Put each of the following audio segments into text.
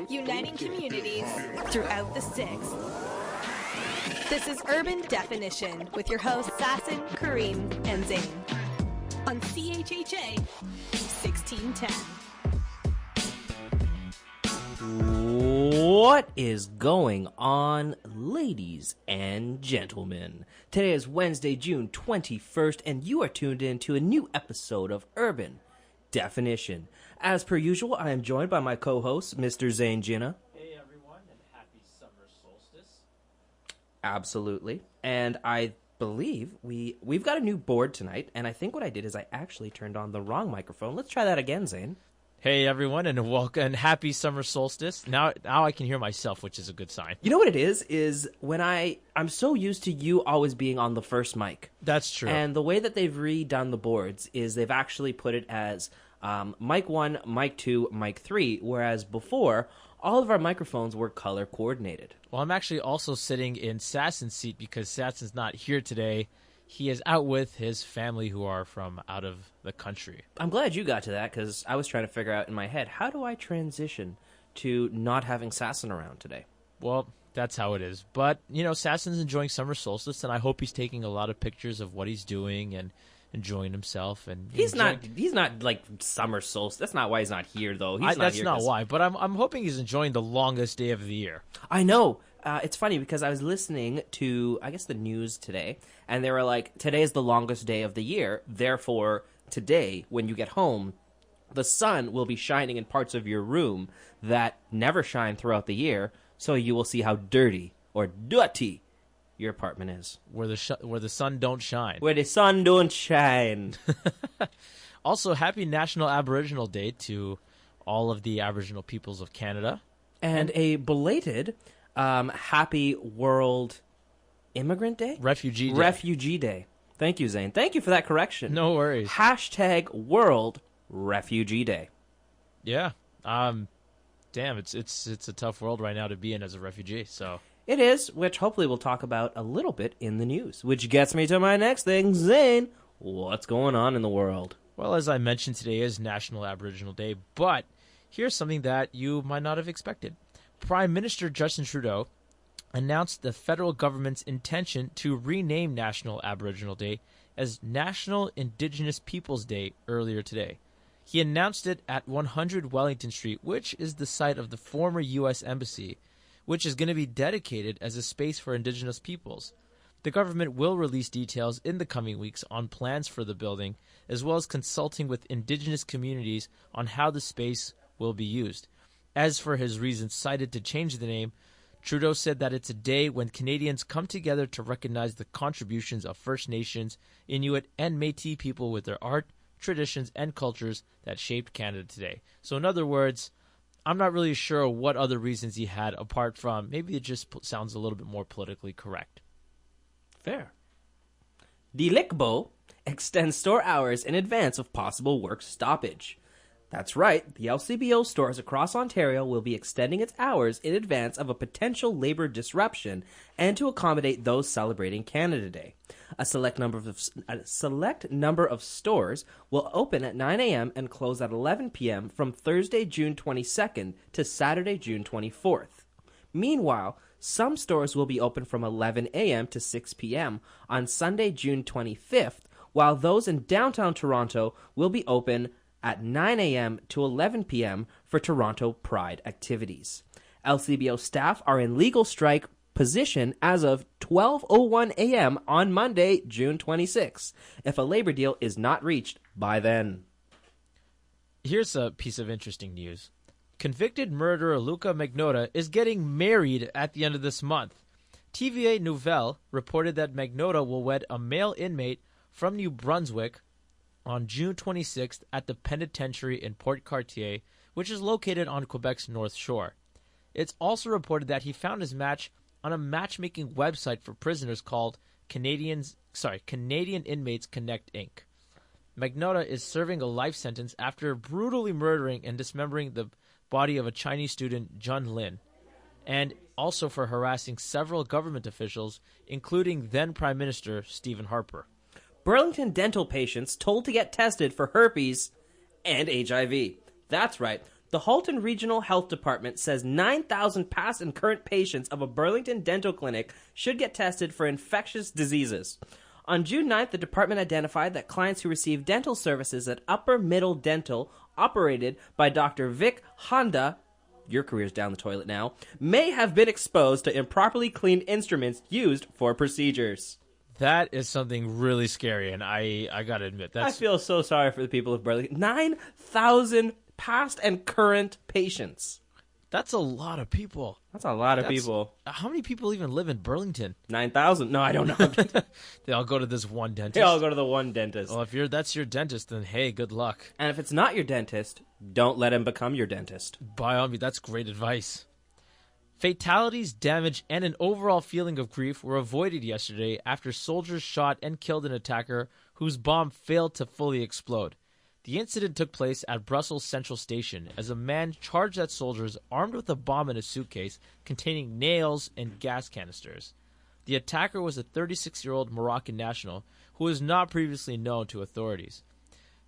uniting communities throughout the six. This is Urban Definition with your hosts Sassan, Kareem, and Zayn on CHHA 1610. What is going on, ladies and gentlemen? Today is Wednesday, June 21st, and you are tuned in to a new episode of Urban Definition. As per usual, I am joined by my co-host, Mr. Zayn Jinnah. Hey everyone, and happy Summer Solstice. Absolutely. And I believe we've got a new board tonight, and I think what I did is I actually turned on the wrong microphone. Let's try that again, Zayn. Hey everyone, and welcome, and happy Summer Solstice. Now I can hear myself, which is a good sign. You know what it is when I'm so used to you always being on the first mic. That's true. And the way that they've redone the boards is they've actually put it as mic 1, mic 2, mic 3, whereas before, all of our microphones were color coordinated. Well, I'm actually also sitting in Sassan's seat because Sassan's not here today. He is out with his family who are from out of the country. I'm glad you got to that because I was trying to figure out in my head, how do I transition to not having Sassan around today? Well, that's how it is. But, you know, Sassan's enjoying Summer Solstice, and I hope he's taking a lot of pictures of what he's doing and enjoying himself. And he's not like Summer Solstice. That's not why he's not here, though. That's not why. But I'm hoping he's enjoying the longest day of the year. I know. It's funny because I was listening to, I guess, the news today, and they were like, today is the longest day of the year. Therefore, today, when you get home, the sun will be shining in parts of your room that never shine throughout the year, so you will see how dirty or dirty your apartment is. Where the sun don't shine. Where the sun don't shine. Also, happy National Aboriginal Day to all of the Aboriginal peoples of Canada. And a belated happy World Immigrant Day? Refugee Day. Refugee Day. Thank you, Zayn. Thank you for that correction. No worries. # World Refugee Day. Yeah. Damn, it's a tough world right now to be in as a refugee, so... It is, which hopefully we'll talk about a little bit in the news. Which gets me to my next thing, Zayn. What's going on in the world? Well, as I mentioned, today is National Aboriginal Day, but here's something that you might not have expected. Prime Minister Justin Trudeau announced the federal government's intention to rename National Aboriginal Day as National Indigenous Peoples Day earlier today. He announced it at 100 Wellington Street, which is the site of the former U.S. Embassy, which is going to be dedicated as a space for Indigenous peoples. The government will release details in the coming weeks on plans for the building, as well as consulting with Indigenous communities on how the space will be used. As for his reasons cited to change the name, Trudeau said that it's a day when Canadians come together to recognize the contributions of First Nations, Inuit, and Métis people with their art, traditions, and cultures that shaped Canada today. So in other words, I'm not really sure what other reasons he had apart from maybe it just sounds a little bit more politically correct. Fair. The LICBO extends store hours in advance of possible work stoppage. That's right, the LCBO stores across Ontario will be extending its hours in advance of a potential labor disruption and to accommodate those celebrating Canada Day. A select number of stores will open at 9 a.m. and close at 11 p.m. from Thursday, June 22nd to Saturday, June 24th. Meanwhile, some stores will be open from 11 a.m. to 6 p.m. on Sunday, June 25th, while those in downtown Toronto will be open at 9 a.m. to 11 p.m. for Toronto Pride activities. LCBO staff are in legal strike position as of 12:01 a.m. on Monday, June 26, if a labor deal is not reached by then. Here's a piece of interesting news. Convicted murderer Luca Magnotta is getting married at the end of this month. TVA Nouvelle reported that Magnotta will wed a male inmate from New Brunswick on June 26th at the penitentiary in Port Cartier, which is located on Quebec's North Shore. It's also reported that he found his match on a matchmaking website for prisoners called Canadian Inmates Connect Inc. Magnotta is serving a life sentence after brutally murdering and dismembering the body of a Chinese student, Jun Lin, and also for harassing several government officials, including then Prime Minister Stephen Harper. Burlington dental patients told to get tested for herpes and HIV. That's right. The Halton Regional Health Department says 9,000 past and current patients of a Burlington dental clinic should get tested for infectious diseases. On June 9th, the department identified that clients who receive dental services at Upper Middle Dental, operated by Dr. Vic Honda, your career's down the toilet now, may have been exposed to improperly cleaned instruments used for procedures. That is something really scary, and I gotta admit, I feel so sorry for the people of Burlington. 9,000 past and current patients. That's a lot of people. That's a lot of people. How many people even live in Burlington? 9,000? No, I don't know. They all go to this one dentist. They all go to the one dentist. Well, if that's your dentist, then hey, good luck. And if it's not your dentist, don't let him become your dentist. By all means, that's great advice. Fatalities, damage, and an overall feeling of grief were avoided yesterday after soldiers shot and killed an attacker whose bomb failed to fully explode. The incident took place at Brussels Central Station as a man charged at soldiers armed with a bomb in a suitcase containing nails and gas canisters. The attacker was a 36-year-old Moroccan national who was not previously known to authorities.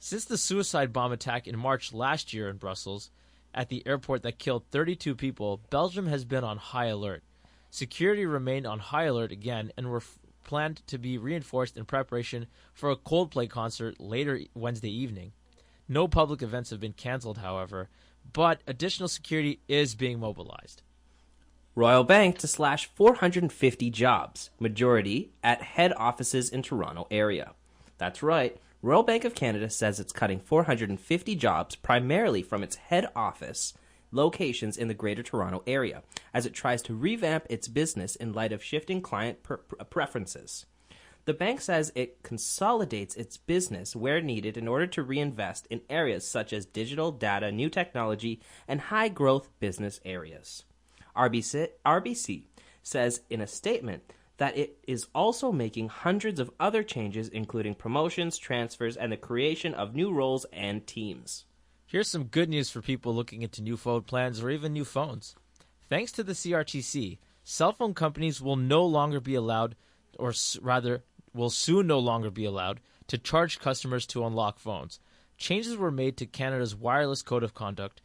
Since the suicide bomb attack in March last year in Brussels at the airport that killed 32 people, Belgium has been on high alert. Security remained on high alert again and were planned to be reinforced in preparation for a Coldplay concert later Wednesday evening. No public events have been canceled, however, but additional security is being mobilized. Royal Bank to slash 450 jobs, majority at head offices in Toronto area. That's right. Royal Bank of Canada says it's cutting 450 jobs primarily from its head office locations in the Greater Toronto area as it tries to revamp its business in light of shifting client preferences. The bank says it consolidates its business where needed in order to reinvest in areas such as digital, data, new technology, and high-growth business areas. RBC says in a statement that it is also making hundreds of other changes, including promotions, transfers, and the creation of new roles and teams. Here's some good news for people looking into new phone plans or even new phones. Thanks to the CRTC, cell phone companies will no longer be allowed, or rather, will soon no longer be allowed, to charge customers to unlock phones. Changes were made to Canada's Wireless Code of Conduct,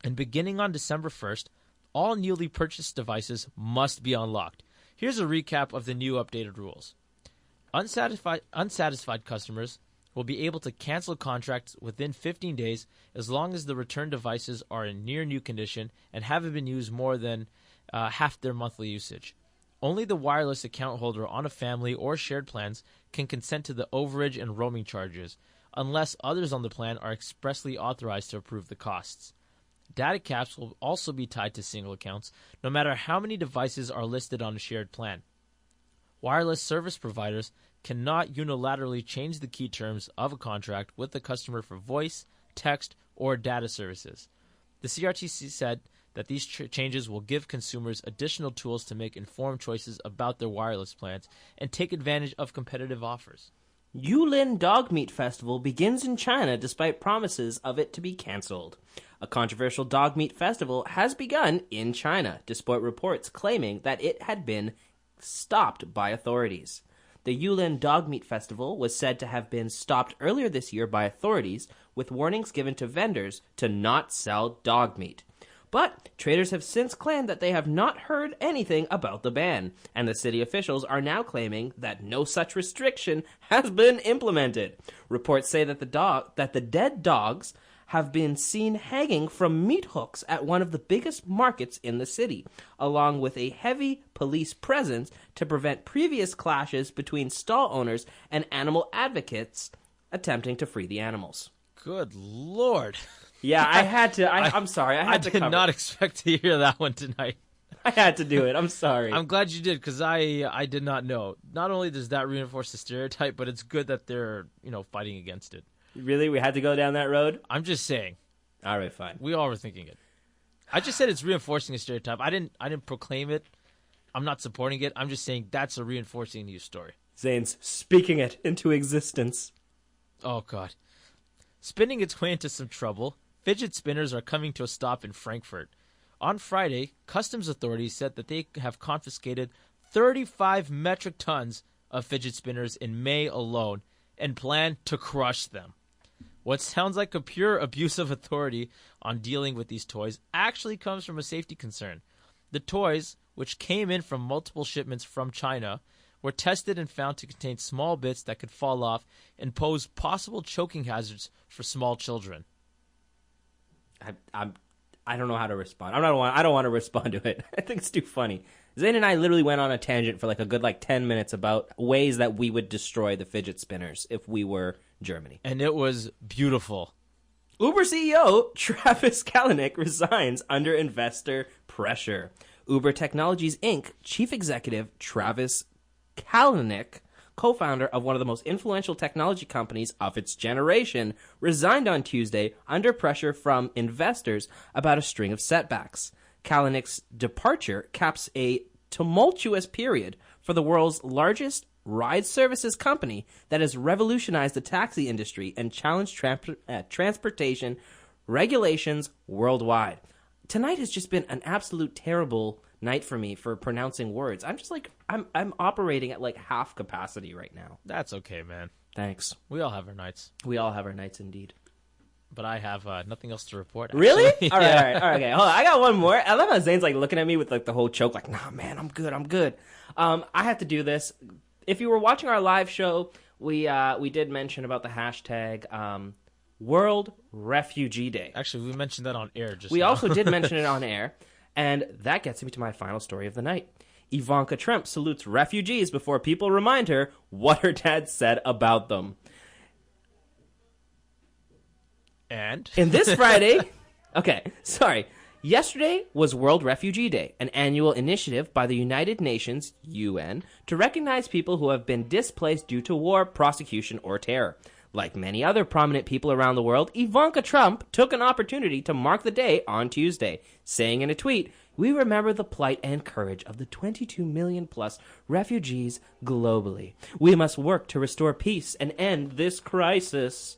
and beginning on December 1st, all newly purchased devices must be unlocked. Here's a recap of the new updated rules. Unsatisfied customers will be able to cancel contracts within 15 days as long as the returned devices are in near new condition and haven't been used more than half their monthly usage. Only the wireless account holder on a family or shared plans can consent to the overage and roaming charges, unless others on the plan are expressly authorized to approve the costs. Data caps will also be tied to single accounts, no matter how many devices are listed on a shared plan. Wireless service providers cannot unilaterally change the key terms of a contract with the customer for voice, text, or data services. The CRTC said that these changes will give consumers additional tools to make informed choices about their wireless plans and take advantage of competitive offers. Yulin Dog Meat Festival begins in China despite promises of it to be cancelled. A controversial dog meat festival has begun in China, despite reports claiming that it had been stopped by authorities. The Yulin Dog Meat Festival was said to have been stopped earlier this year by authorities, with warnings given to vendors to not sell dog meat. But traders have since claimed that they have not heard anything about the ban, and the city officials are now claiming that no such restriction has been implemented. Reports say that the dead dogs have been seen hanging from meat hooks at one of the biggest markets in the city, along with a heavy police presence to prevent previous clashes between stall owners and animal advocates attempting to free the animals. Good Lord. Yeah, I had to. I'm sorry. I did not expect to hear that one tonight. I had to do it. I'm sorry. I'm glad you did, because I did not know. Not only does that reinforce the stereotype, but it's good that they're fighting against it. Really? We had to go down that road? I'm just saying. All right, fine. We all were thinking it. I just said it's reinforcing a stereotype. I didn't proclaim it. I'm not supporting it. I'm just saying that's a reinforcing news story. Zane's speaking it into existence. Oh, God. Spinning its way into some trouble, fidget spinners are coming to a stop in Frankfurt. On Friday, customs authorities said that they have confiscated 35 metric tons of fidget spinners in May alone and plan to crush them. What sounds like a pure abuse of authority on dealing with these toys actually comes from a safety concern. The toys, which came in from multiple shipments from China, were tested and found to contain small bits that could fall off and pose possible choking hazards for small children. I don't know how to respond. I don't want to respond to it. I think it's too funny. Zayn and I literally went on a tangent for like a good 10 minutes about ways that we would destroy the fidget spinners if we were Germany. And it was beautiful. Uber CEO Travis Kalanick resigns under investor pressure. Uber Technologies Inc. Chief Executive Travis Kalanick, co-founder of one of the most influential technology companies of its generation, resigned on Tuesday under pressure from investors about a string of setbacks. Kalanick's departure caps a tumultuous period for the world's largest ride services company that has revolutionized the taxi industry and challenged transportation regulations worldwide. Tonight has just been an absolute terrible night for me for pronouncing words. I'm just I'm operating at half capacity right now. That's okay, man. Thanks. We all have our nights. We all have our nights indeed. But I have nothing else to report. Actually. Really? All right. Okay. Hold on. I got one more. I love how Zane's looking at me with the whole choke, nah, man, I'm good. I have to do this. If you were watching our live show, we did mention about the hashtag World Refugee Day. Actually, we mentioned that on air We now. also did mention it on air, and that gets me to my final story of the night. Ivanka Trump salutes refugees before people remind her what her dad said about them. And? In this Friday... Okay, sorry. Yesterday was World Refugee Day, an annual initiative by the United Nations, UN, to recognize people who have been displaced due to war, prosecution, or terror. Like many other prominent people around the world, Ivanka Trump took an opportunity to mark the day on Tuesday, saying in a tweet, "We remember the plight and courage of the 22 million plus refugees globally. We must work to restore peace and end this crisis."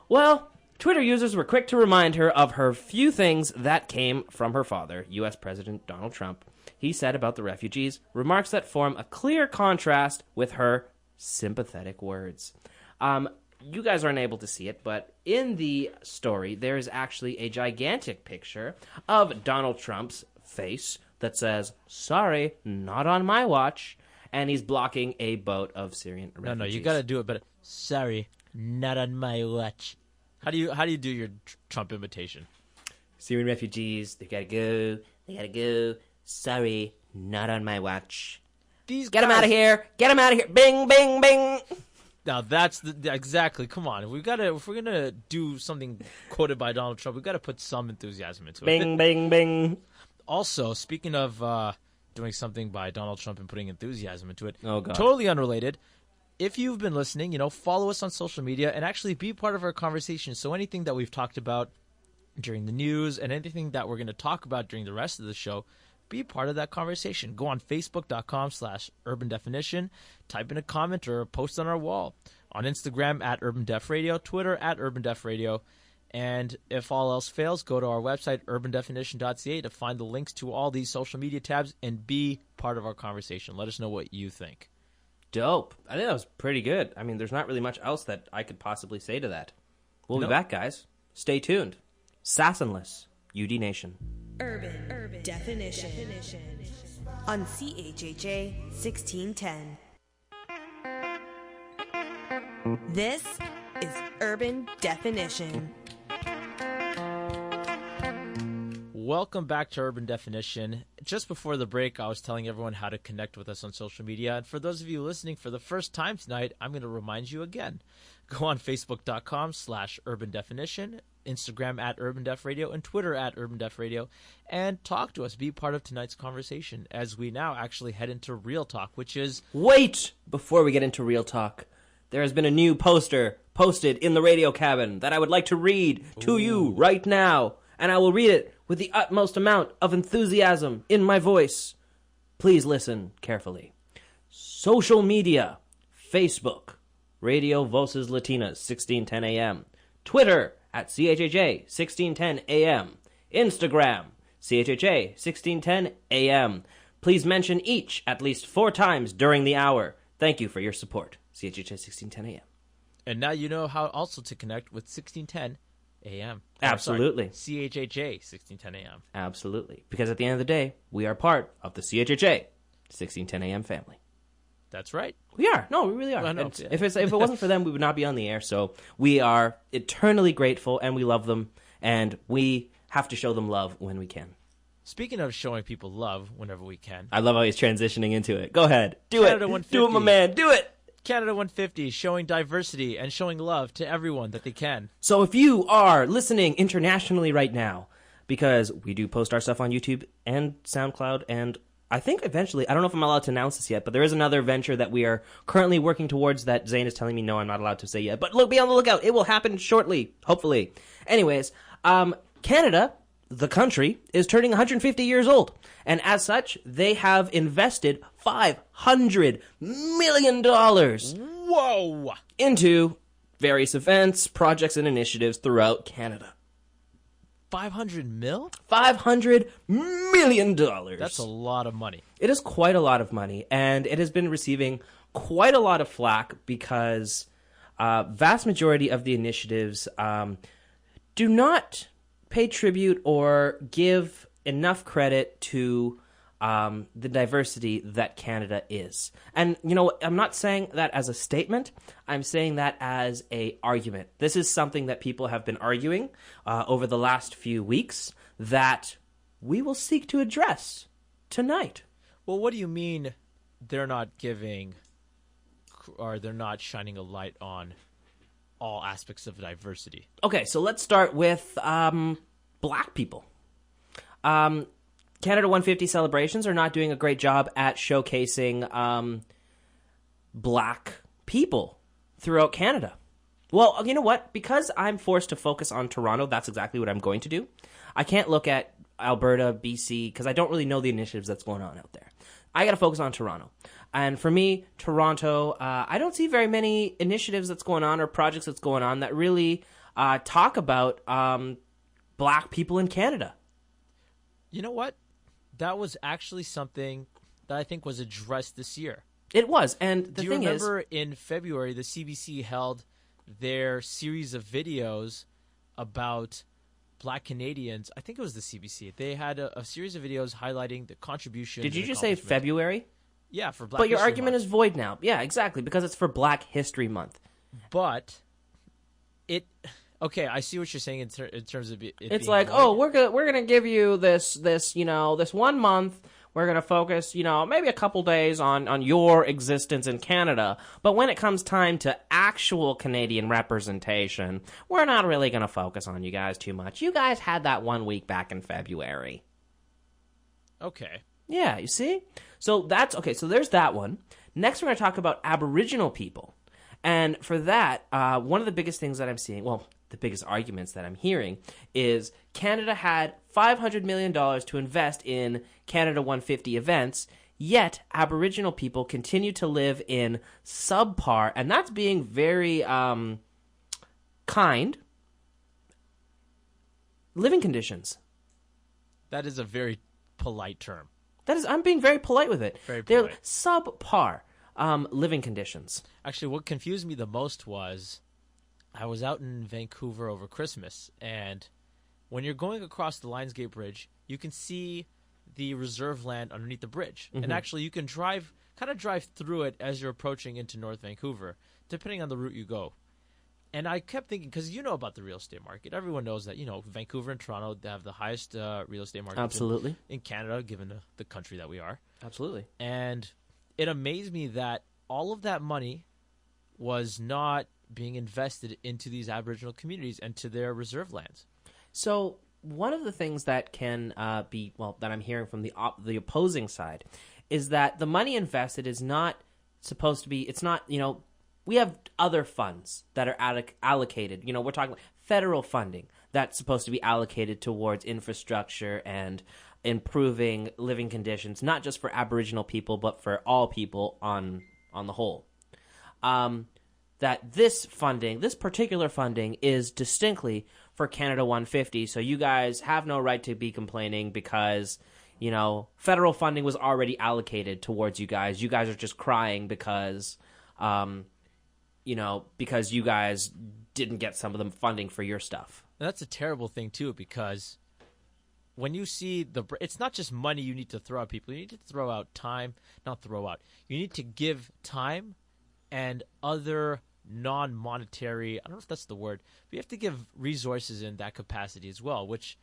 Well, Twitter users were quick to remind her of her few things that came from her father, U.S. President Donald Trump. He said about the refugees, remarks that form a clear contrast with her sympathetic words. You guys aren't able to see it, but in the story, there is actually a gigantic picture of Donald Trump's face that says, "Sorry, not on my watch," and he's blocking a boat of Syrian refugees. No, you gotta do it better. Sorry, not on my watch. How do you do your Trump imitation? Syrian refugees, they gotta go. Sorry, not on my watch. Get them out of here! Get them out of here! Bing, bing, bing! Now that's exactly. Come on, if we're gonna do something quoted by Donald Trump, we gotta put some enthusiasm into it. Bing, bing, bing. Also, speaking of doing something by Donald Trump and putting enthusiasm into it, oh god, totally unrelated. If you've been listening, follow us on social media and actually be part of our conversation. So anything that we've talked about during the news and anything that we're going to talk about during the rest of the show, be part of that conversation. Go on Facebook.com/Urban Definition, type in a comment or a post on our wall. On Instagram @UrbanDefRadio, Twitter @UrbanDefRadio. And if all else fails, go to our website, urbandefinition.ca, to find the links to all these social media tabs and be part of our conversation. Let us know what you think. Dope. I think that was pretty good. I mean, there's not really much else that I could possibly say to that. We'll be back, guys. Stay tuned. Sassanless, UD Nation. Urban Definition. On CHHA 1610. This is Urban Definition. Welcome back to Urban Definition. Just before the break, I was telling everyone how to connect with us on social media. And for those of you listening for the first time tonight, I'm going to remind you again. Go on Facebook.com/Urban Definition, Instagram @UrbanDefRadio, and Twitter @UrbanDefRadio, and talk to us. Be part of tonight's conversation as we now actually head into Real Talk, which is... Wait! Before we get into Real Talk, there has been a new poster posted in the radio cabin that I would like to read to you right now. And I will read it with the utmost amount of enthusiasm in my voice. Please listen carefully. Social media. Facebook. Radio Voces Latinas, 1610 AM. Twitter @CHHA 1610 AM. Instagram, CHHA 1610 AM. Please mention each at least 4 times during the hour. Thank you for your support. CHHA 1610 AM. And now you know how also to connect with 1610 AM. Absolutely. CHHA 1610 AM. Absolutely. Because at the end of the day, we are part of the CHHA 1610 AM family. That's right. We are. No, we really are. I know, And yeah. if it wasn't for them, we would not be on the air. So we are eternally grateful, and we love them, and we have to show them love when we can. Speaking of showing people love whenever we can, I love how he's transitioning into it. Go ahead. Do Canada it. 150. Do it, my man. Do it. Canada 150 showing diversity and showing love to everyone that they can. So if you are listening internationally right now, because we do post our stuff on YouTube and SoundCloud, and I think eventually, I don't know if I'm allowed to announce this yet, but there is another venture that we are currently working towards that Zayn is telling me no, I'm not allowed to say yet. But look, be on the lookout. It will happen shortly, hopefully. Anyways, Canada, the country, is turning 150 years old. And as such, they have invested $500 million Whoa! into various events, projects, and initiatives throughout Canada. 500 mil? $500 million. That's a lot of money. It is quite a lot of money, and it has been receiving quite a lot of flack because vast majority of the initiatives do not pay tribute or give enough credit to the diversity that Canada is. And, you know, I'm not saying that as a statement. I'm saying that as a argument. This is something that people have been arguing over the last few weeks that we will seek to address tonight. Well, what do you mean they're not giving or they're not shining a light on all aspects of diversity? Okay, so let's start with black people. Canada 150 celebrations are not doing a great job at showcasing black people throughout Canada. Well, you know what? Because I'm forced to focus on Toronto, that's exactly what I'm going to do. I can't look at Alberta, BC, because I don't really know the initiatives that's going on out there. I got to focus on Toronto. And for me, Toronto, I don't see very many initiatives that's going on or projects that's going on that really talk about black people in Canada. You know what? That was actually something that I think was addressed this year. It was, and the Do you thing is... remember in February, the CBC held their series of videos about black Canadians? I think it was the CBC. They had a series of videos highlighting the contribution. Did you just say February? Yeah, for Black But your History argument Month. is void now. Yeah, exactly, because it's for Black History Month. But it... Okay, I see what you're saying in terms of it It's being like, void. oh, we're gonna give you this 1 month. We're gonna focus, maybe a couple days on your existence in Canada. But when it comes time to actual Canadian representation, we're not really gonna focus on you guys too much. You guys had that 1 week back in February. Okay. Yeah, you see? So that's okay. So there's that one. Next, we're going to talk about Aboriginal people. And for that, one of the biggest things that I'm seeing, well, the biggest arguments that I'm hearing is Canada had $500 million to invest in Canada 150 events, yet Aboriginal people continue to live in subpar, and that's being very kind, living conditions. That is a very polite term. I'm being very polite with it. Very They're polite. subpar living conditions. Actually, what confused me the most was I was out in Vancouver over Christmas, and when you're going across the Lionsgate Bridge, you can see the reserve land underneath the bridge. And actually, you can drive through it as you're approaching into North Vancouver, depending on the route you go. And I kept thinking, because you know about the real estate market. Everyone knows that, Vancouver and Toronto, they have the highest real estate market Absolutely. in Canada, given the country that we are. Absolutely. And it amazed me that all of that money was not being invested into these Aboriginal communities and to their reserve lands. So one of the things that can that I'm hearing from the opposing side is that the money invested is not supposed to be, it's not, we have other funds that are allocated. We're talking about federal funding that's supposed to be allocated towards infrastructure and improving living conditions, not just for Aboriginal people, but for all people on the whole. That this particular funding is distinctly for Canada 150, so you guys have no right to be complaining because, federal funding was already allocated towards you guys. You guys are just crying because, because you guys didn't get some of the funding for your stuff. And that's a terrible thing, too, because when you see it's not just money you need to throw at people. You need to throw out time, not throw out. You need to give time and other non-monetary, I don't know if that's the word, but you have to give resources in that capacity as well, which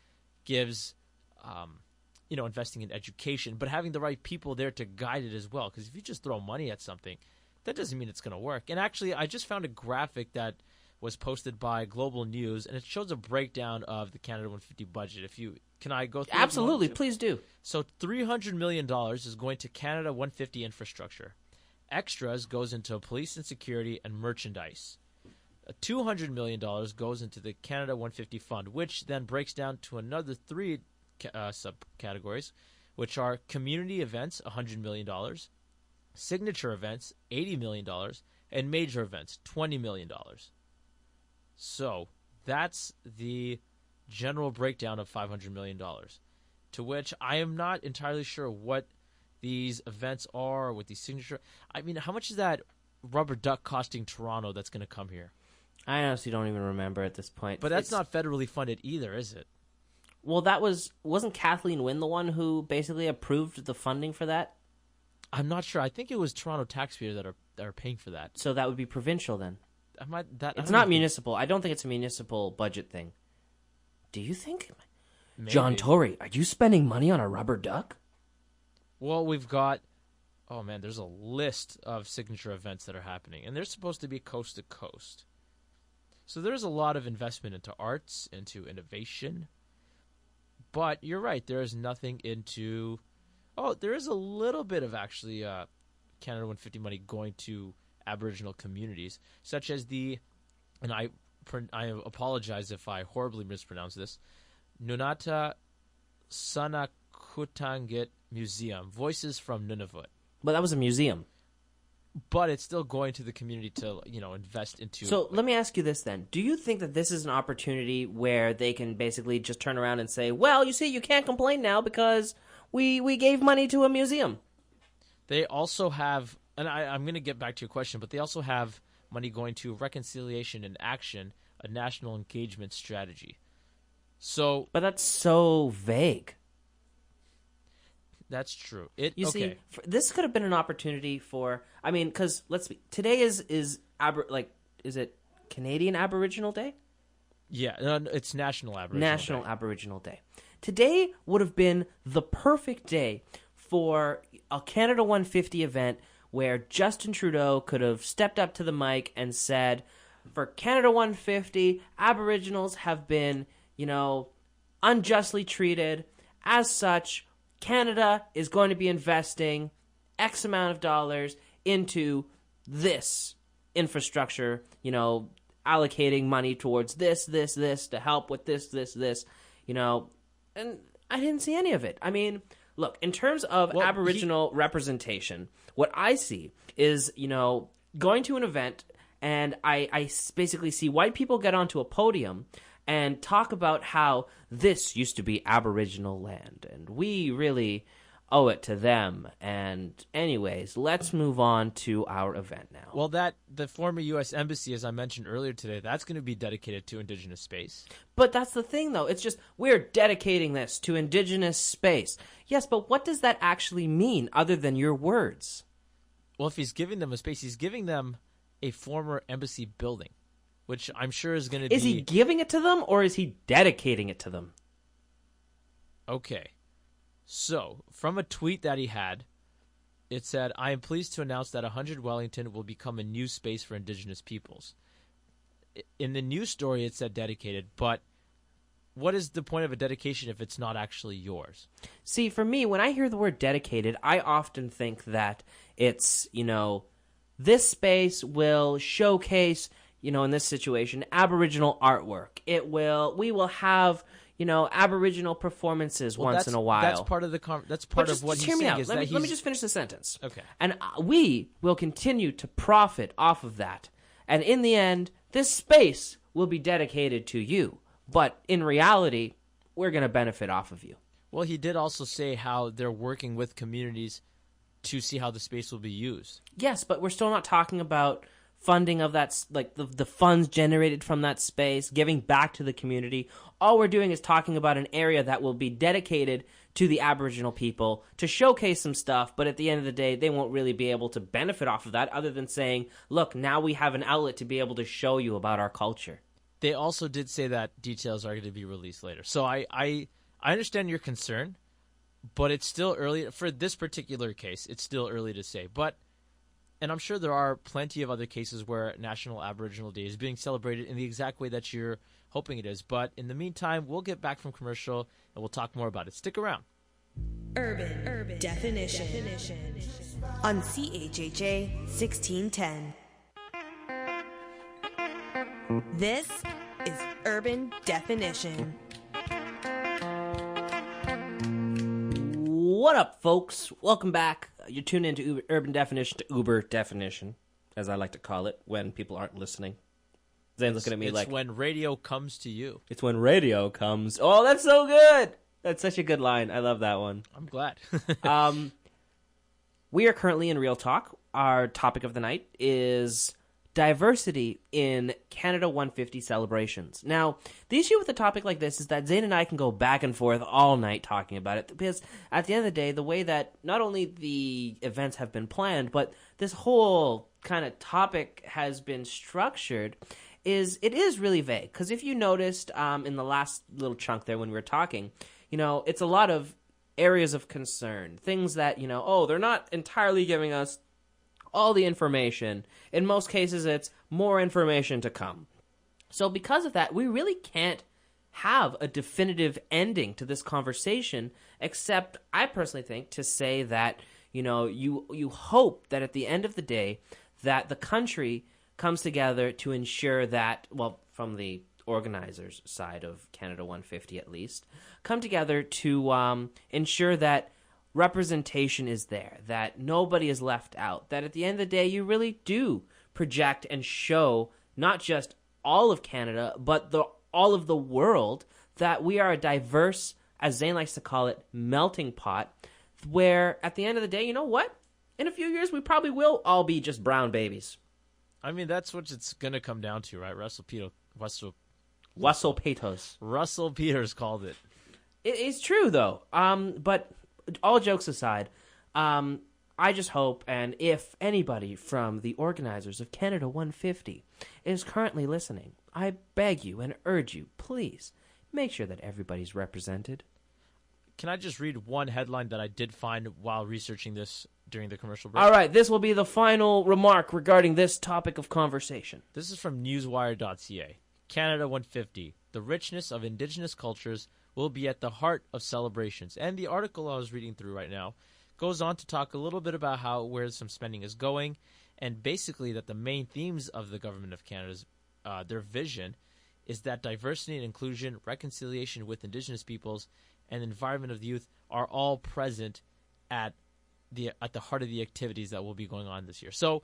gives, investing in education, but having the right people there to guide it as well. Because if you just throw money at something, that doesn't mean it's going to work. And actually, I just found a graphic that was posted by Global News, and it shows a breakdown of the Canada 150 budget. Can I go through? Absolutely, please do. So $300 million is going to Canada 150 infrastructure. Extras goes into police and security and merchandise. $200 million goes into the Canada 150 fund, which then breaks down to another three subcategories, which are community events, $100 million, signature events, $80 million, and major events, $20 million. So that's the general breakdown of $500 million, to which I am not entirely sure what these events are, with these signature. I mean, how much is that rubber duck costing Toronto that's going to come here? I honestly don't even remember at this point. But that's not federally funded either, is it? Well, wasn't Kathleen Wynne the one who basically approved the funding for that? I'm not sure. I think it was Toronto taxpayers that are paying for that. So that would be provincial then. It's not municipal. I don't think it's a municipal budget thing. Do you think? Maybe. John Tory, are you spending money on a rubber duck? Well, we've got, there's a list of signature events that are happening, and they're supposed to be coast to coast. So there's a lot of investment into arts, into innovation. But you're right, there is nothing into, there is a little bit of actually Canada 150 money going to Aboriginal communities, such as and I apologize if I horribly mispronounce this, Nunata Sanakutangit Museum, Voices from Nunavut. But that was a museum. But it's still going to the community to, invest into. So let me ask you this then. Do you think that this is an opportunity where they can basically just turn around and say, well, you see, you can't complain now because we gave money to a museum? They also have, and I'm going to get back to your question, but they also have money going to Reconciliation and Action, a national engagement strategy. But that's so vague. That's true. See, this could have been an opportunity for. I mean, because today is it Canadian Aboriginal Day? Yeah, it's National Aboriginal Day. Today would have been the perfect day for a Canada 150 event where Justin Trudeau could have stepped up to the mic and said, "For Canada 150, Aboriginals have been, unjustly treated. As such, Canada is going to be investing X amount of dollars into this infrastructure, allocating money towards this to help with this, and I didn't see any of it. I mean, look, in terms of Aboriginal representation, what I see is, going to an event and I basically see white people get onto a podium and talk about how this used to be Aboriginal land, and we really owe it to them. And anyways, let's move on to our event now. Well, the former U.S. Embassy, as I mentioned earlier today, that's going to be dedicated to Indigenous space. But that's the thing, though. It's just, we're dedicating this to Indigenous space. Yes, but what does that actually mean, other than your words? Well, if he's giving them a space, he's giving them a former embassy building, which I'm sure is going to be... Is he giving it to them, or is he dedicating it to them? Okay. So, from a tweet that he had, it said, "I am pleased to announce that 100 Wellington will become a new space for Indigenous peoples." In the news story, it said dedicated, but what is the point of a dedication if it's not actually yours? See, for me, when I hear the word dedicated, I often think that it's, this space will showcase... in this situation, Aboriginal artwork. We will have, Aboriginal performances once in a while. That's part of what he's saying. Let me just finish the sentence. Okay. And we will continue to profit off of that. And in the end, this space will be dedicated to you. But in reality, we're going to benefit off of you. Well, he did also say how they're working with communities to see how the space will be used. Yes, but we're still not talking about funding of that, like the funds generated from that space, giving back to the community. All we're doing is talking about an area that will be dedicated to the Aboriginal people to showcase some stuff, but at the end of the day, they won't really be able to benefit off of that other than saying, look, now we have an outlet to be able to show you about our culture. They also did say that details are going to be released later. So I understand your concern, but it's still early. For this particular case, it's still early to say. And I'm sure there are plenty of other cases where National Aboriginal Day is being celebrated in the exact way that you're hoping it is. But in the meantime, we'll get back from commercial and we'll talk more about it. Stick around. Urban Definition on CHHA 1610. This is Urban Definition. What up, folks? Welcome back. You're tuned into Urban Definition, to Uber Definition, as I like to call it when people aren't listening. Zane's looking at me like... It's when radio comes to you. It's when radio comes... Oh, that's so good! That's such a good line. I love that one. I'm glad. We are currently in Real Talk. Our topic of the night is diversity in Canada 150 celebrations. Now, the issue with a topic like this is that Zayn and I can go back and forth all night talking about it, because at the end of the day, the way that not only the events have been planned, but this whole kind of topic has been structured, it is really vague. Because if you noticed in the last little chunk there when we were talking, it's a lot of areas of concern, things that, they're not entirely giving us all the information. In most cases, it's more information to come. So because of that, we really can't have a definitive ending to this conversation, except I personally think to say that, you hope that at the end of the day, that the country comes together to ensure that, well, from the organizers' side of Canada 150 at least, come together to ensure that representation is there, that nobody is left out, that at the end of the day you really do project and show not just all of Canada, but all of the world, that we are a diverse, as Zayn likes to call it, melting pot, where at the end of the day, you know what? In a few years we probably will all be just brown babies. I mean, that's what it's going to come down to, right? Russell Peters called it. It's true, though. But all jokes aside, I just hope, and if anybody from the organizers of Canada 150 is currently listening, I beg you and urge you, please, make sure that everybody's represented. Can I just read one headline that I did find while researching this during the commercial break? All right, this will be the final remark regarding this topic of conversation. This is from newswire.ca. Canada 150. The richness of Indigenous cultures will be at the heart of celebrations. And the article I was reading through right now goes on to talk a little bit about where some spending is going, and basically that the main themes of the Government of Canada's their vision is that diversity and inclusion, reconciliation with Indigenous peoples, and environment of the youth are all present at the heart of the activities that will be going on this year. So,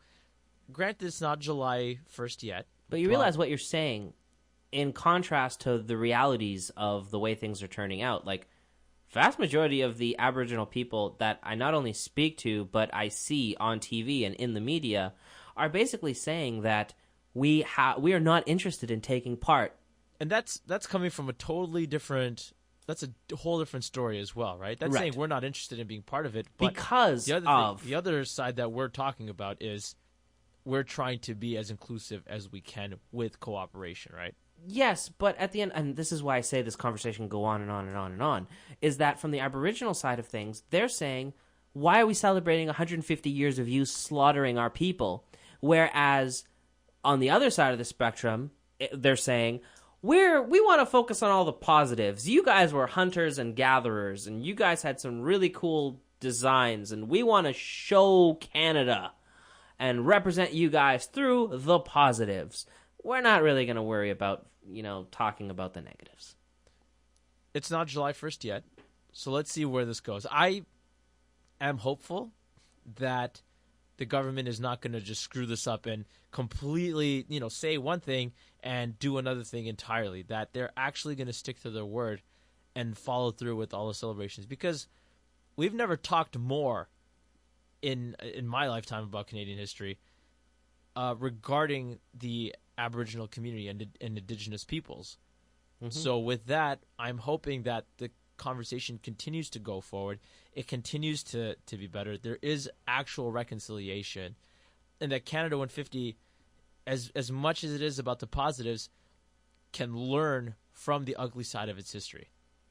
granted, it's not July 1st yet. But you realize what you're saying in contrast to the realities of the way things are turning out. Like, vast majority of the Aboriginal people that I not only speak to, but I see on TV and in the media are basically saying that we are not interested in taking part. And that's coming from a totally different... That's a whole different story as well, right? That's saying we're not interested in being part of it. But because the other side that we're talking about is we're trying to be as inclusive as we can with cooperation, right? Yes, but at the end, and this is why I say this conversation can go on and on and on and on, is that from the Aboriginal side of things, they're saying, why are we celebrating 150 years of you slaughtering our people? Whereas on the other side of the spectrum, they're saying, we want to focus on all the positives. You guys were hunters and gatherers, and you guys had some really cool designs, and we want to show Canada and represent you guys through the positives. We're not really going to worry about, talking about the negatives. It's not July 1st yet, so let's see where this goes. I am hopeful that the government is not going to just screw this up and completely, say one thing and do another thing entirely, that they're actually going to stick to their word and follow through with all the celebrations, because we've never talked more in my lifetime about Canadian history regarding the Aboriginal community and Indigenous peoples. So with that, I'm hoping that the conversation continues to go forward. It continues to be better. There is actual reconciliation, and that Canada 150, as much as it is about the positives, can learn from the ugly side of its history,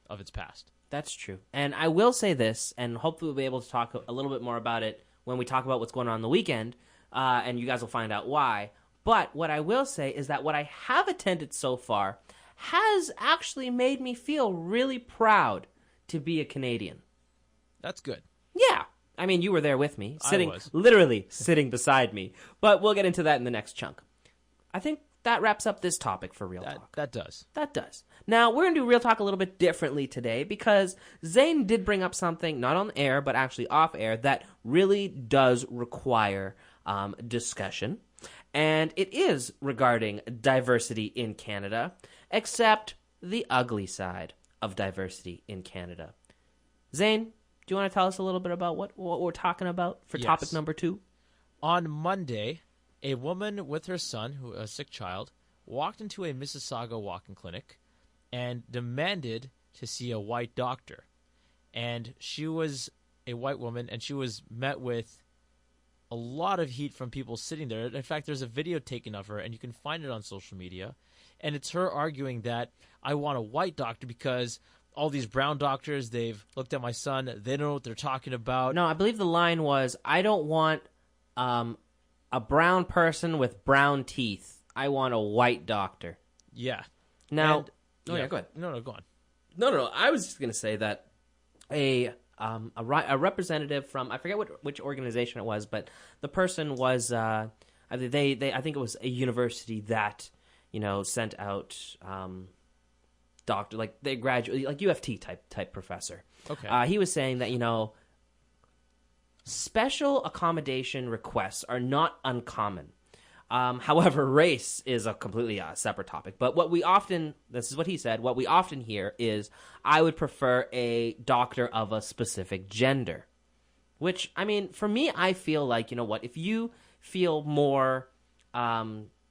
of its past. That's true. And I will say this, and hopefully we'll be able to talk a little bit more about it when we talk about what's going on the weekend, and you guys will find out why. But what I will say is that what I have attended so far has actually made me feel really proud to be a Canadian. That's good. Yeah. I mean, you were there with me, was. literally sitting beside me. But we'll get into that in the next chunk. I think that wraps up this topic for Real Talk. That does. That does. Now, we're going to do Real Talk a little bit differently today because Zayn did bring up something, not on air, but actually off air, that really does require discussion. And it is regarding diversity in Canada, except the ugly side of diversity in Canada. Zayn, do you want to tell us a little bit about what we're talking about for topic number 2? On Monday, a woman with her son, a sick child, walked into a Mississauga walk-in clinic and demanded to see a white doctor. And she was a white woman, and she was met with a lot of heat from people sitting there. In fact, there's a video taken of her, and you can find it on social media. And it's her arguing that I want a white doctor because all these brown doctors, they've looked at my son, they don't know what they're talking about. No, I believe the line was, I don't want a brown person with brown teeth. I want a white doctor. Yeah. Now, go ahead. No, go on. No. I was just going to say that a representative from, I forget which organization it was, but the person was I think it was a university that sent out doctor, like they graduate, like UFT type professor. Okay. He was saying that special accommodation requests are not uncommon. However, race is a completely separate topic. But this is what he said, what we often hear is, I would prefer a doctor of a specific gender. Which, I mean, for me, I feel like, if you feel more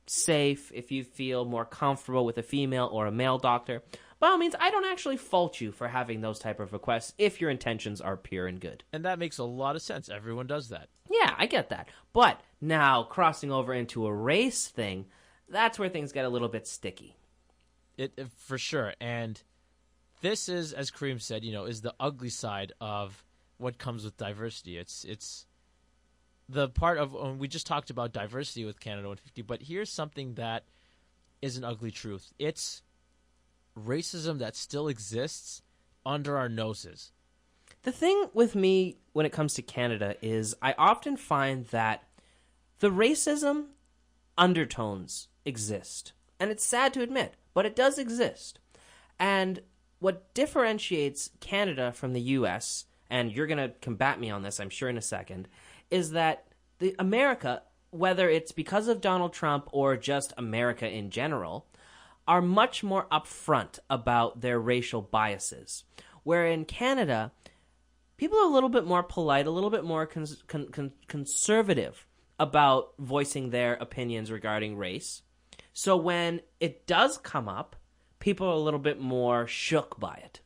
safe, if you feel more comfortable with a female or a male doctor, by all means, I don't actually fault you for having those type of requests if your intentions are pure and good. And that makes a lot of sense. Everyone does that. Yeah, I get that. But now, crossing over into a race thing, that's where things get a little bit sticky. It for sure. And this is, as Kareem said, is the ugly side of what comes with diversity. It's the part of, we just talked about diversity with Canada 150, but here's something that is an ugly truth. It's racism that still exists under our noses. The thing with me when it comes to Canada is I often find that the racism undertones exist. And it's sad to admit, but it does exist. And what differentiates Canada from the U.S., and you're going to combat me on this, I'm sure, in a second, is that America, whether it's because of Donald Trump or just America in general, are much more upfront about their racial biases. Where in Canada, people are a little bit more polite, a little bit more conservative about voicing their opinions regarding race. So when it does come up, people are a little bit more shook by it.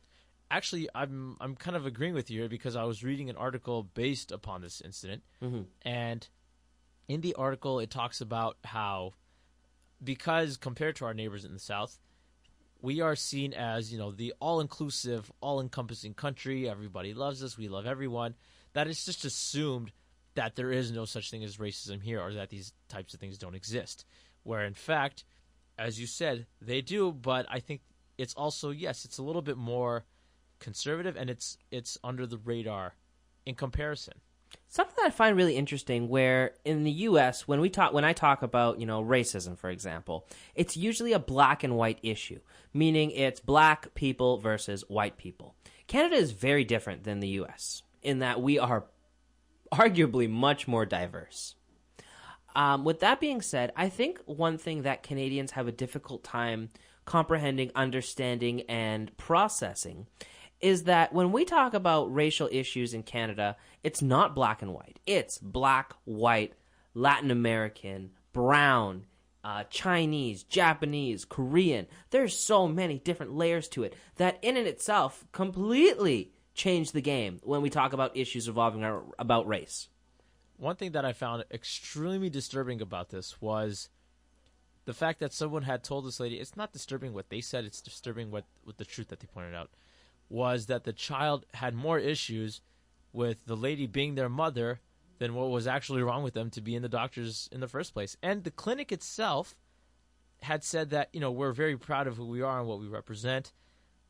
Actually, I'm kind of agreeing with you here because I was reading an article based upon this incident. Mm-hmm. And in the article, it talks about how, because compared to our neighbors in the South, we are seen as, the all-inclusive, all-encompassing country. Everybody loves us. We love everyone. That it's just assumed that there is no such thing as racism here or that these types of things don't exist. Where, in fact, as you said, they do. But I think it's also, yes, it's a little bit more conservative and it's under the radar in comparison. Something that I find really interesting, where in the U.S., when I talk about, racism, for example, it's usually a black and white issue, meaning it's black people versus white people. Canada is very different than the U.S. in that we are arguably much more diverse. With that being said, I think one thing that Canadians have a difficult time comprehending, understanding, and processing is that when we talk about racial issues in Canada, it's not black and white. It's black, white, Latin American, brown, Chinese, Japanese, Korean. There's so many different layers to it that in and itself completely change the game when we talk about issues revolving about race. One thing that I found extremely disturbing about this was the fact that someone had told this lady, it's not disturbing what they said, it's disturbing what the truth that they pointed out, was that the child had more issues with the lady being their mother than what was actually wrong with them to be in the doctors in the first place. And the clinic itself had said that, we're very proud of who we are and what we represent,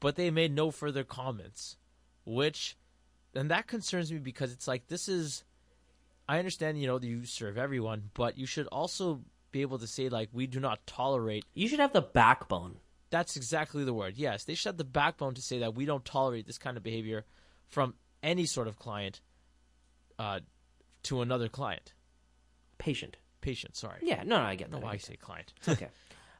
but they made no further comments, and that concerns me because it's like, I understand, you serve everyone, but you should also be able to say, like, we do not tolerate. You should have the backbone. That's exactly the word. Yes, they should have the backbone to say that we don't tolerate this kind of behavior from any sort of client to another client. Patient, sorry. Yeah, no, I get that. No, I say client. It's okay.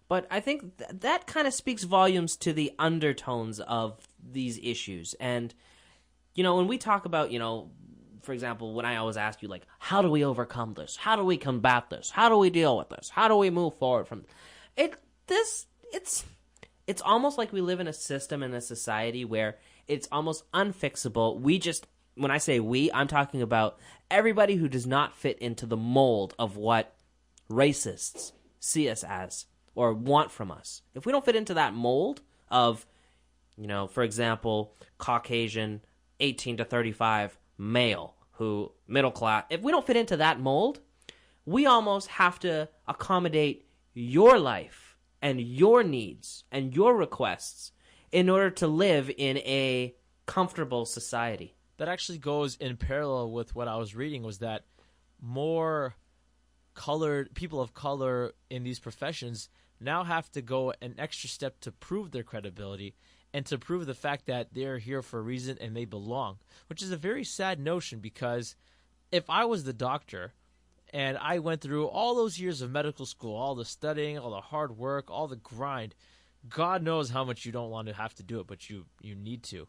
But I think that kind of speaks volumes to the undertones of these issues. And, when we talk about, for example, when I always ask you, like, how do we overcome this? How do we combat this? How do we deal with this? How do we move forward from it? It's almost like we live in a system in a society where it's almost unfixable. When I say we, I'm talking about everybody who does not fit into the mold of what racists see us as or want from us. If we don't fit into that mold of, for example, Caucasian, 18 to 35, male, who middle class, if we don't fit into that mold, we almost have to accommodate your life and your needs and your requests in order to live in a comfortable society. That actually goes in parallel with what I was reading, was that more people of color in these professions now have to go an extra step to prove their credibility and to prove the fact that they're here for a reason and they belong, which is a very sad notion, because if I was the doctor and I went through all those years of medical school, all the studying, all the hard work, all the grind, God knows how much you don't want to have to do it, but you need to.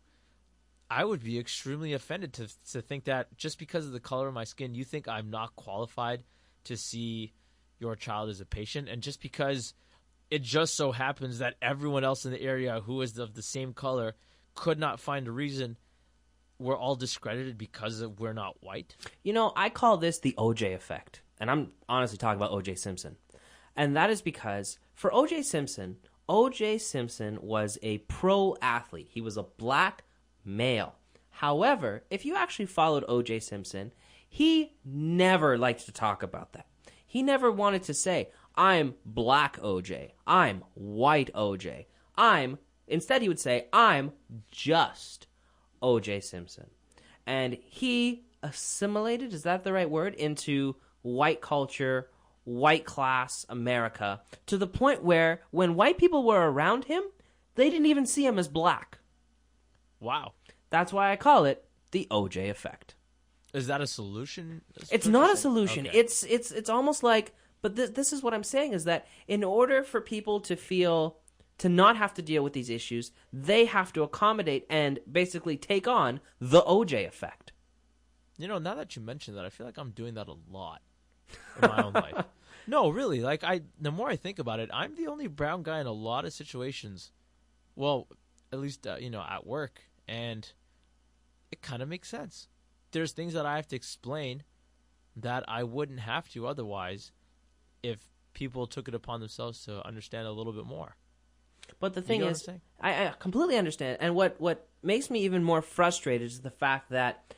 I would be extremely offended to think that just because of the color of my skin, you think I'm not qualified to see your child as a patient, and just because it just so happens that everyone else in the area who is of the same color could not find a reason, we're all discredited because we're not white. I call this the OJ effect, and I'm honestly talking about OJ Simpson. And that is because for OJ Simpson was a pro athlete. He was a black male. However, if you actually followed OJ Simpson, he never liked to talk about that. He never wanted to say, I'm black OJ, I'm white OJ, instead he would say, I'm just OJ Simpson. And he assimilated, is that the right word, into white culture, white class America, to the point where when white people were around him, they didn't even see him as black. Wow. That's why I call it the OJ effect. Is that a solution? It's not a solution. Okay. It's almost like, but this is what I'm saying, is that in order for people to not have to deal with these issues, they have to accommodate and basically take on the OJ effect. Now that you mention that, I feel like I'm doing that a lot in my own life. No, really. The more I think about it, I'm the only brown guy in a lot of situations. Well, at least, at work. And it kind of makes sense. There's things that I have to explain that I wouldn't have to otherwise if people took it upon themselves to understand a little bit more. But the thing is, I completely understand. And what makes me even more frustrated is the fact that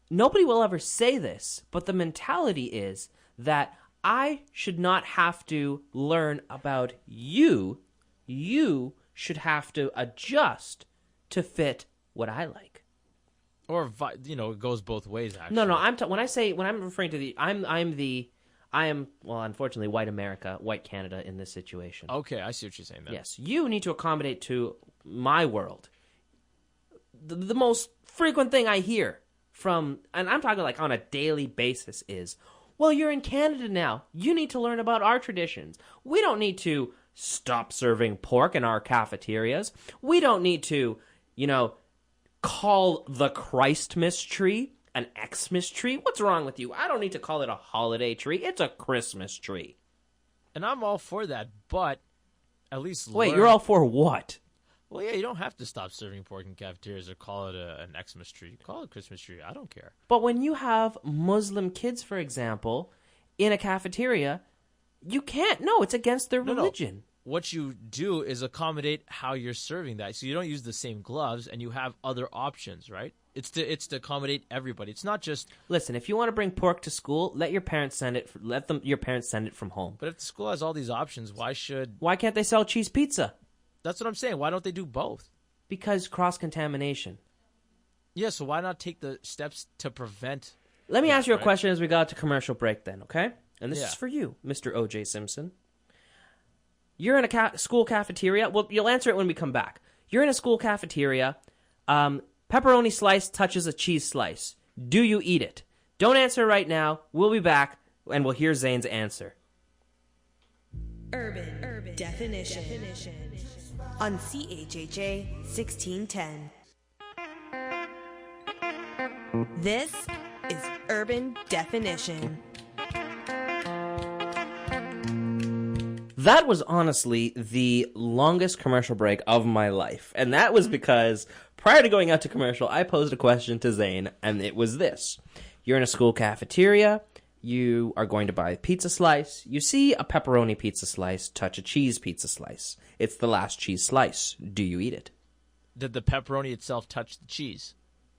nobody will ever say this, but the mentality is that I should not have to learn about you. You should have to adjust to fit what I like. Or, it goes both ways, actually. No, when I'm referring to I am, unfortunately, white America, white Canada in this situation. Okay, I see what you're saying then. Yes, you need to accommodate to my world. The most frequent thing I hear from, and I'm talking like on a daily basis, is, well, you're in Canada now. You need to learn about our traditions. We don't need to stop serving pork in our cafeterias. We don't need to, call the Christmas tree an Xmas tree. What's wrong with you? I don't need to call it a holiday tree. It's a Christmas tree. And I'm all for that, but at least Wait, you're all for what? Well, yeah, you don't have to stop serving pork in cafeterias or call it an Xmas tree. Call it a Christmas tree. I don't care. But when you have Muslim kids, for example, in a cafeteria, you can't. No, it's against their religion. No. What you do is accommodate how you're serving that. So you don't use the same gloves, and you have other options, right? It's to accommodate everybody. It's not just listen. If you want to bring pork to school, let your parents send it. Your parents send it from home. But if the school has all these options, why can't they sell cheese pizza? That's what I'm saying. Why don't they do both? Because cross-contamination. Yeah, so why not take the steps to prevent... Let me ask you a question as we go to commercial break then, okay? And this is for you, Mr. O.J. Simpson. You're in a school cafeteria. Well, you'll answer it when we come back. You're in a school cafeteria. Pepperoni slice touches a cheese slice. Do you eat it? Don't answer right now. We'll be back, and we'll hear Zane's answer. Urban Definition. On CHHA 1610. This is Urban Definition. That was honestly the longest commercial break of my life. And that was because prior to going out to commercial, I posed a question to Zane, and it was this. You're in a school cafeteria. You are going to buy a pizza slice. You see a pepperoni pizza slice touch a cheese pizza slice. It's the last cheese slice. Do you eat it? Did the pepperoni itself touch the cheese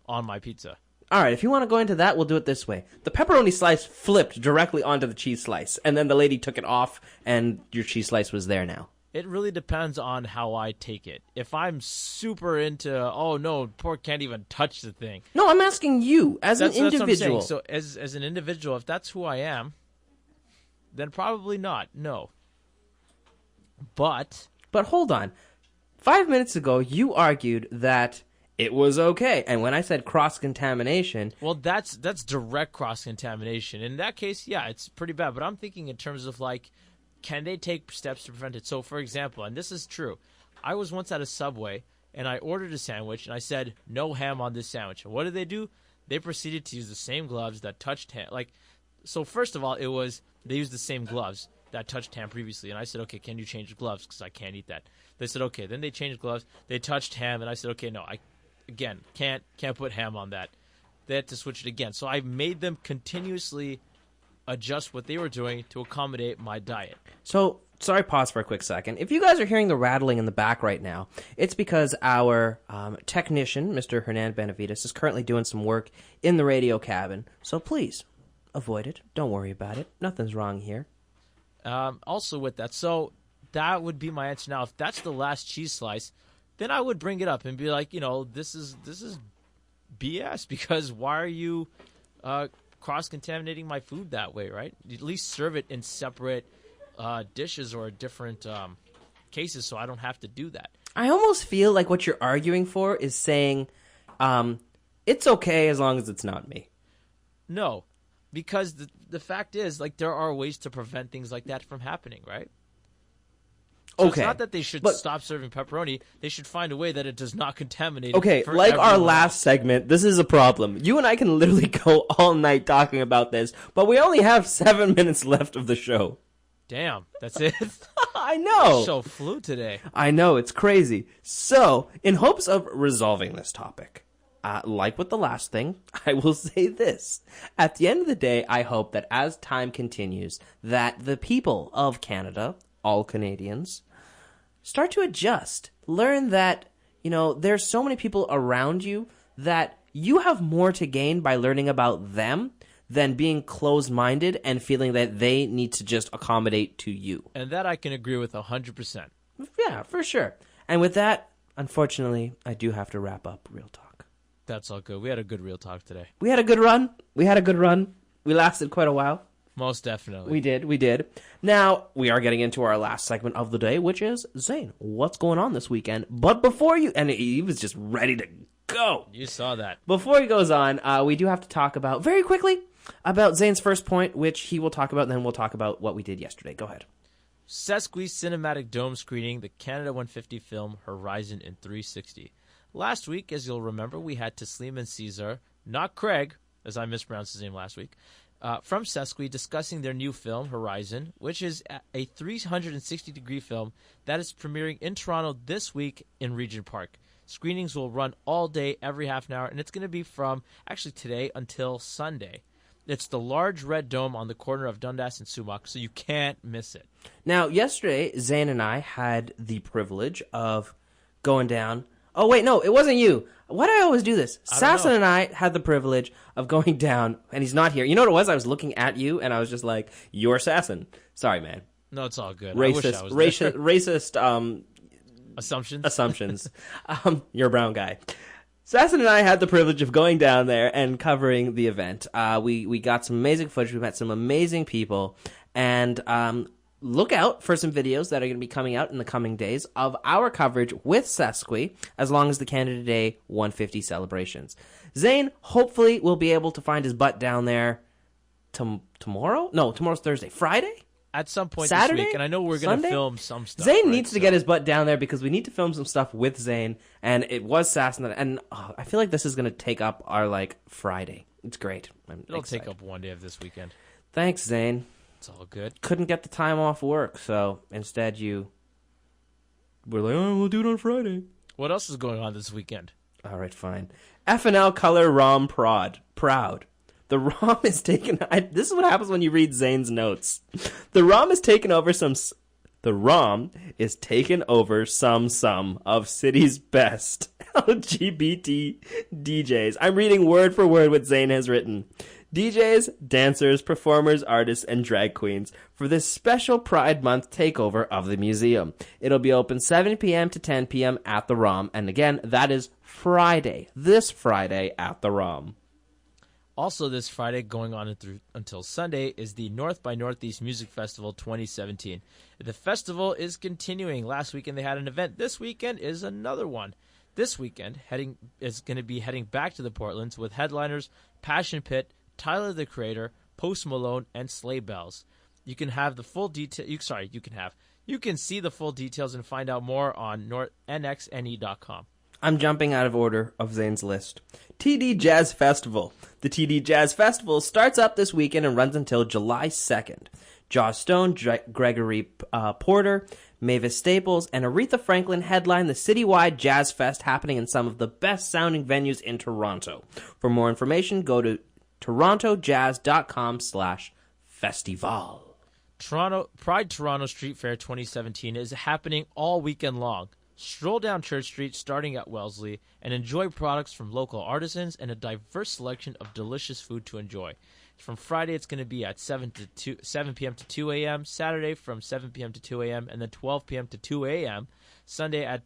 on my pizza? All right, if you want to go into that, we'll do it this way. The pepperoni slice flipped directly onto the cheese slice, and then the lady took it off, and your cheese slice was there now. It really depends on how I take it. If I'm super into, oh no, pork can't even touch the thing. No, I'm asking you as an individual. That's what I'm saying. So as an individual, if that's who I am, then probably not. No. But hold on. 5 minutes ago, you argued that it was okay, and when I said cross-contamination... Well, that's direct cross-contamination. In that case, yeah, it's pretty bad. But I'm thinking in terms of, like, can they take steps to prevent it? So, for example, and this is true, I was once at a Subway, and I ordered a sandwich, and I said, no ham on this sandwich. And what did they do? They proceeded to use the same gloves that touched ham. Like, so first of all, they used the same gloves that touched ham previously. And I said, okay, can you change the gloves? Because I can't eat that. They said, okay. Then they changed gloves. They touched ham, and I said, okay, no, Again, can't put ham on that. They had to switch it again. So I made them continuously adjust what they were doing to accommodate my diet. So, sorry, pause for a quick second. If you guys are hearing the rattling in the back right now, it's because our technician, Mr. Hernan Benavides, is currently doing some work in the radio cabin. So please, avoid it. Don't worry about it. Nothing's wrong here. Also with that, so that would be my answer now. If that's the last cheese slice, then I would bring it up and be like, this is BS, because why are you cross-contaminating my food that way, right? At least serve it in separate dishes or different cases so I don't have to do that. I almost feel like what you're arguing for is saying it's okay as long as it's not me. No, because the fact is, like, there are ways to prevent things like that from happening, right? So okay. It's not that they should stop serving pepperoni. They should find a way that it does not contaminate. Okay, for like our everyone. last segment, this is a problem. You and I can literally go all night talking about this, but we only have 7 minutes left of the show. Damn, that's it? I know. The show flew today. I know, it's crazy. So, in hopes of resolving this topic, like with the last thing, I will say this. At the end of the day, I hope that as time continues, that the people of Canada, all Canadians, start to adjust. Learn that, there's so many people around you that you have more to gain by learning about them than being closed-minded and feeling that they need to just accommodate to you. And that I can agree with 100%. Yeah, for sure. And with that, unfortunately, I do have to wrap up Real Talk. That's all good. We had a good Real Talk today. We had a good run. We lasted quite a while. Most definitely. We did. Now, we are getting into our last segment of the day, which is, Zane, what's going on this weekend? But before and he was just ready to go. You saw that. Before he goes on, we do have to talk very quickly, about Zane's first point, which he will talk about, and then we'll talk about what we did yesterday. Go ahead. Sesqui Cinematic Dome screening the Canada 150 film Horizon in 360. Last week, as you'll remember, we had Taslim and Caesar, not Craig, as I mispronounced his name last week, from Sesqui discussing their new film, Horizon, which is a 360-degree film that is premiering in Toronto this week in Regent Park. Screenings will run all day, every half an hour, and it's going to be from, actually today, until Sunday. It's the large red dome on the corner of Dundas and Sumac, so you can't miss it. Now, yesterday, Zayn and I had the privilege of going down. Oh, wait, no, it wasn't you. Why do I always do this? Sassan and I had the privilege of going down, and he's not here. You know what it was? I was looking at you, and I was just like, you're Sassan. Sorry, man. No, it's all good. Racist assumptions. You're a brown guy. Sassan and I had the privilege of going down there and covering the event. We got some amazing footage. We met some amazing people. And look out for some videos that are going to be coming out in the coming days of our coverage with Sesqui, as long as the Canada Day 150 celebrations. Zayn hopefully will be able to find his butt down there tomorrow? No, tomorrow's Thursday. Friday? At some point Saturday? this week, and I know we're going to film some stuff. Zayn needs to get his butt down there because we need to film some stuff with Zayn, and it was Sassan. And I feel like this is going to take up our, Friday. It's great. It'll take up one day of this weekend. Thanks, Zayn. It's all good. Couldn't get the time off work, so instead we're like, oh, we'll do it on Friday. What else is going on this weekend? All right, fine. FNL Color ROM Proud. The ROM is taken. This is what happens when you read Zayn's notes. The ROM is taken over some of city's best LGBT DJs. I'm reading word for word what Zayn has written. DJs, dancers, performers, artists, and drag queens for this special Pride Month takeover of the museum. It'll be open 7 p.m. to 10 p.m. at the ROM. And again, that is this Friday at the ROM. Also this Friday, going on until Sunday, is the North by Northeast Music Festival 2017. The festival is continuing. Last weekend they had an event. This weekend is another one. This weekend is going to be heading back to the Portlands with headliners Passion Pit, Tyler the Creator, Post Malone, and Sleigh Bells. You can have the full detail. You can see the full details and find out more on nxne.com. I'm jumping out of order of Zayn's list. TD Jazz Festival. The TD Jazz Festival starts up this weekend and runs until July 2nd. Joss Stone, Gregory Porter, Mavis Staples, and Aretha Franklin headline the citywide Jazz Fest happening in some of the best-sounding venues in Toronto. For more information, go to torontojazz.com/festival. Pride Toronto Street Fair 2017 is happening all weekend long. Stroll down Church Street starting at Wellesley and enjoy products from local artisans and a diverse selection of delicious food to enjoy. From Friday, it's going to be at 7 p.m. to 2 a.m., Saturday from 7 p.m. to 2 a.m., and then 12 p.m. to 2 a.m., Sunday at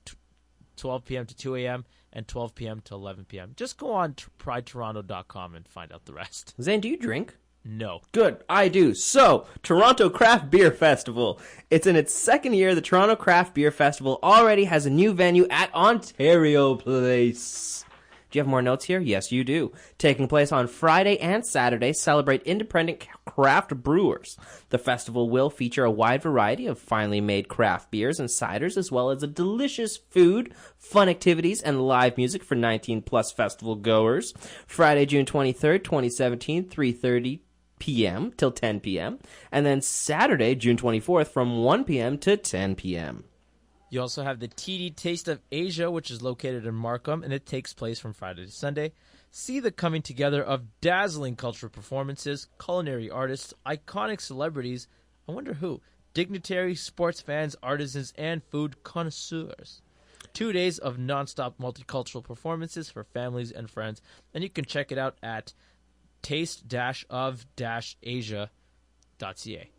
12 p.m. to 2 a.m., and 12 p.m. to 11 p.m. Just go on pridetoronto.com and find out the rest. Zayn, do you drink? No. Good, I do. So, Toronto Craft Beer Festival. It's in its second year. The Toronto Craft Beer Festival already has a new venue at Ontario Place. Do you have more notes here? Yes, you do. Taking place on Friday and Saturday, celebrate independent craft brewers. The festival will feature a wide variety of finely made craft beers and ciders, as well as a delicious food, fun activities, and live music for 19-plus festival goers. Friday, June 23rd, 2017, 3:30 p.m. till 10 p.m. And then Saturday, June 24th, from 1 p.m. to 10 p.m. You also have the TD Taste of Asia, which is located in Markham, and it takes place from Friday to Sunday. See the coming together of dazzling cultural performances, culinary artists, iconic celebrities, I wonder who, dignitaries, sports fans, artisans, and food connoisseurs. 2 days of nonstop multicultural performances for families and friends, and you can check it out at taste-of-asia.ca.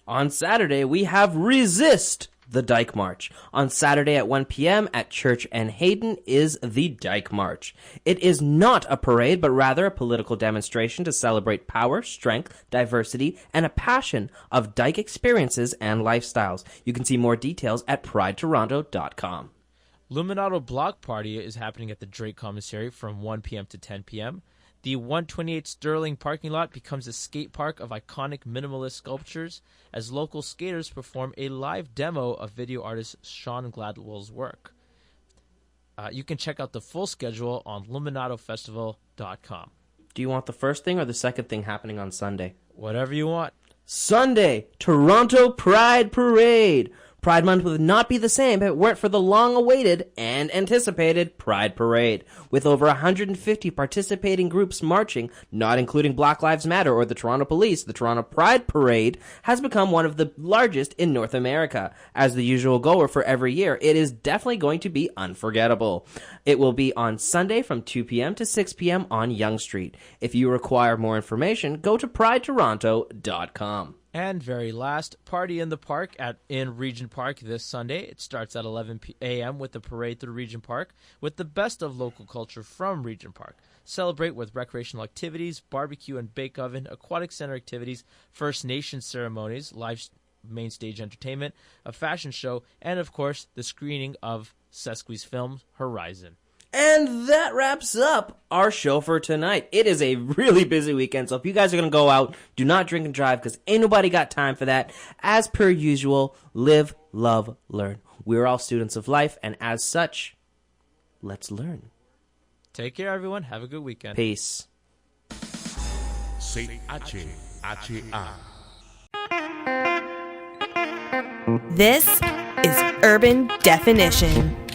On Saturday, we have Resist, the Dyke March. On Saturday at 1 p.m. at Church and Hayden is the Dyke March. It is not a parade, but rather a political demonstration to celebrate power, strength, diversity, and a passion of Dyke experiences and lifestyles. You can see more details at pridetoronto.com. Luminato Block Party is happening at the Drake Commissary from 1 p.m. to 10 p.m. The 128 Sterling parking lot becomes a skate park of iconic minimalist sculptures as local skaters perform a live demo of video artist Sean Gladwell's work. You can check out the full schedule on luminatofestival.com. Do you want the first thing or the second thing happening on Sunday? Whatever you want. Sunday, Toronto Pride Parade. Pride Month would not be the same if it weren't for the long-awaited and anticipated Pride Parade. With over 150 participating groups marching, not including Black Lives Matter or the Toronto Police, the Toronto Pride Parade has become one of the largest in North America. As the usual goer for every year, it is definitely going to be unforgettable. It will be on Sunday from 2 p.m. to 6 p.m. on Yonge Street. If you require more information, go to pridetoronto.com. And very last, Party in the Park in Regent Park this Sunday. It starts at 11 a.m. with the parade through Regent Park with the best of local culture from Regent Park. Celebrate with recreational activities, barbecue and bake oven, aquatic center activities, First Nations ceremonies, live main stage entertainment, a fashion show, and of course the screening of Sesqui's film Horizon. And that wraps up our show for tonight. It is a really busy weekend, so if you guys are going to go out, do not drink and drive because ain't nobody got time for that. As per usual, live, love, learn. We're all students of life, and as such, let's learn. Take care, everyone. Have a good weekend. Peace. CHHA. This is Urban Definition.